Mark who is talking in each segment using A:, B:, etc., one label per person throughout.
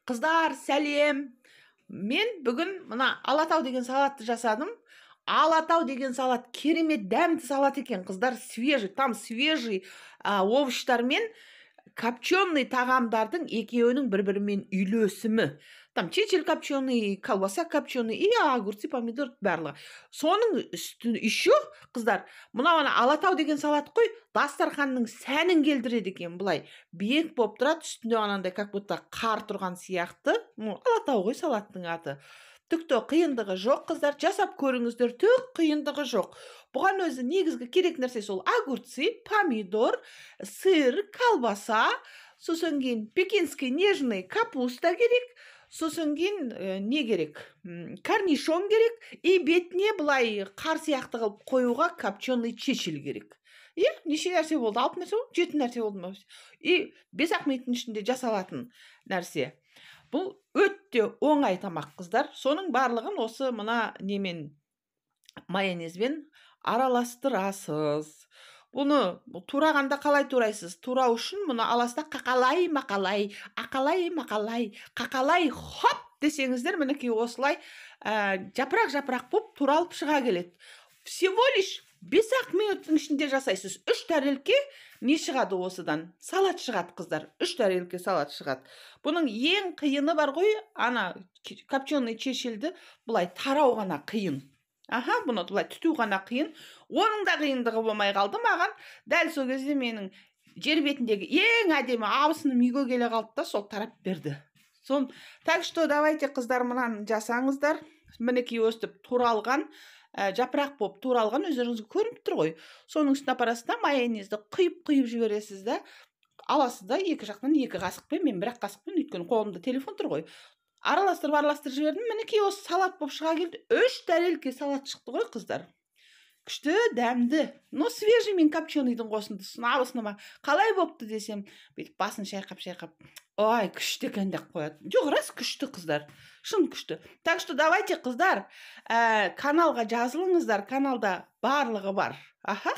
A: Қыздар, сәлем. Мен бүгін мына алатау деген салатты жасадым. Алатау деген салат керемет дәмді салат екен, қыздар. Свежий, там свежий овощтармен копченый тағамдардың екеуінің бір-бірімен үйлесімі. Там чечил копченый, колбаса копченый и огурцы, помидор барлығы. Соның үстіне еще, қыздар, мынау алатау деген салат қой, дастарханның сәнін келтіреді екен. Бұлай биік болып тұрады, үстінде анандай как будто қар тұрған сияқты. Алатау ғой салаттың аты. Түкті қиындығы жоқ, қыздар, жасап көріңіздер, түк қиындығы жоқ. Бұған өзі негізгі керек нәрсе сол огурцы, помидор, сыр, колбаса, сосын кейін пекинский нежный капуста керек, сосын кейін не керек? Корнишон керек, и бетіне бұлай қар сияқты қылып қоюға копченый чечил керек. Неше нәрсе болды? 6 нәрсе болды? 7 нәрсе болды ма? И 5 минуттың ішінде жасалатын нәрсе. Бұл өтте оңай тамақ, қыздар. Соның барлығын осы мына немен майонезбен араластырасыз. Бұны турағанда қалай турайсыз? Турау үшін мұны аласта қақалай, мақалай, ақалай, мақалай, қақалай, хоп десеңіздер, мінекей осылай жапырақ болып туралып шыға келеді. Всего лишь 5 минуттың ішінде жасайсыз. 3 тәрелке не шығады осыдан? Салат шығады, қыздар. 3 тәрелке салат шығады. Бұның ең қиыны бар ғой, ана копченый чечилді бұлай тарау ғана қиын. Бұны бұлай түту ғана қиын. Оның да қиындығы болмай қалды маған. Дәл сол кезде менің жер бетіндегі ең әдемі абысыным үйге келе қалды да сол тарап берді. Так что давайте, қыздар, мынаны жасаңыздар. Мінекей өстіп туралған, жапырақ болып туралған, өздеріңізге көрініп тұр ғой. Соның үстіне апарасыз да майонезді құйып жібересіз да, аласыз да 2 жақтан 2 қасықпен, мен 1 қасықпен, өйткені қолымда телефон тұр ғой. Араластырып жібердім. Мінекей осы салат болып шыға келді. 3 тәрелке салат шықты ғой, қыздар. Күшті, дәмді. Свежий мен копченыйдың қосындысын абысыныма қалай болыпты десем, бүйтіп басын шайқап, ой, күшті екен деп қояды. Жоқ, рас күшті, қыздар. Шын күшті. Так что давайте, қыздар, каналға жазылыңыздар. Каналда барлығы бар.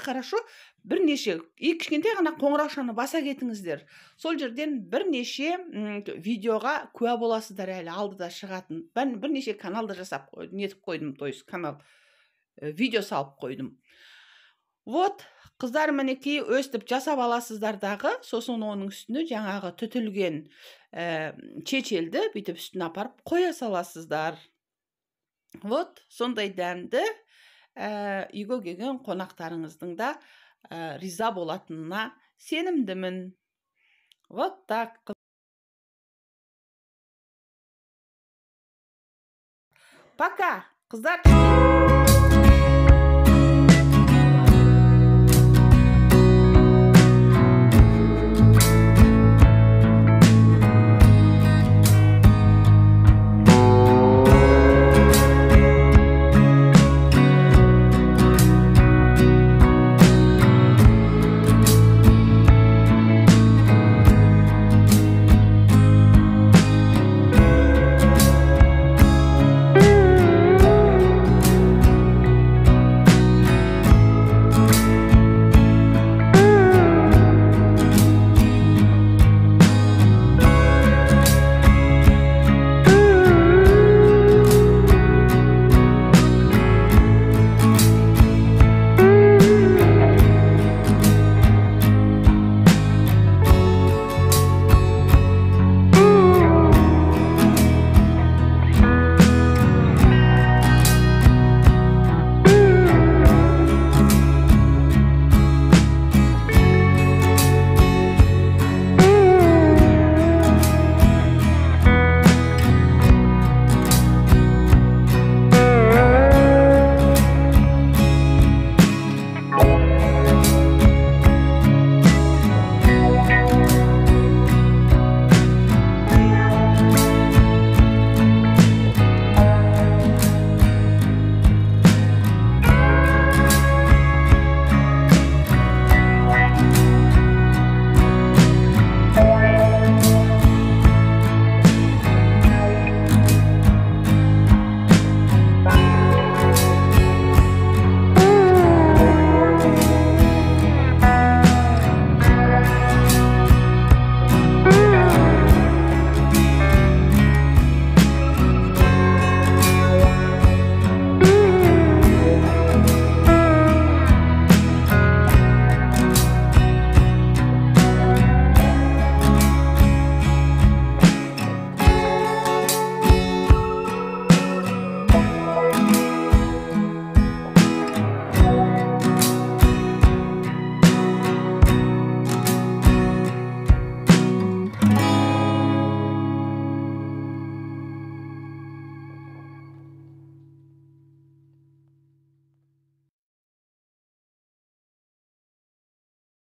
A: Хорошо. Бірнеше, кішкентай ғана қоңыраушаны баса кетіңіздер. Сол жерден бірнеше видеоға куә боласыздар, әлі алдыда шығатын. Мен бірнеше каналды жасап нетіп қойдым, то есть канал видео салып қойдым. Вот, қыздар, мінекей өстіп жасап аласыздардағы, сосын оның үстіне жаңағы түтілген чечилді бүйтіп үстіне апарып қоя саласыздар. Вот, сондай дәмді үйге келген қонақтарыңыздың да риза болатынына сенімдімін. Вот так. Пока, қыздар.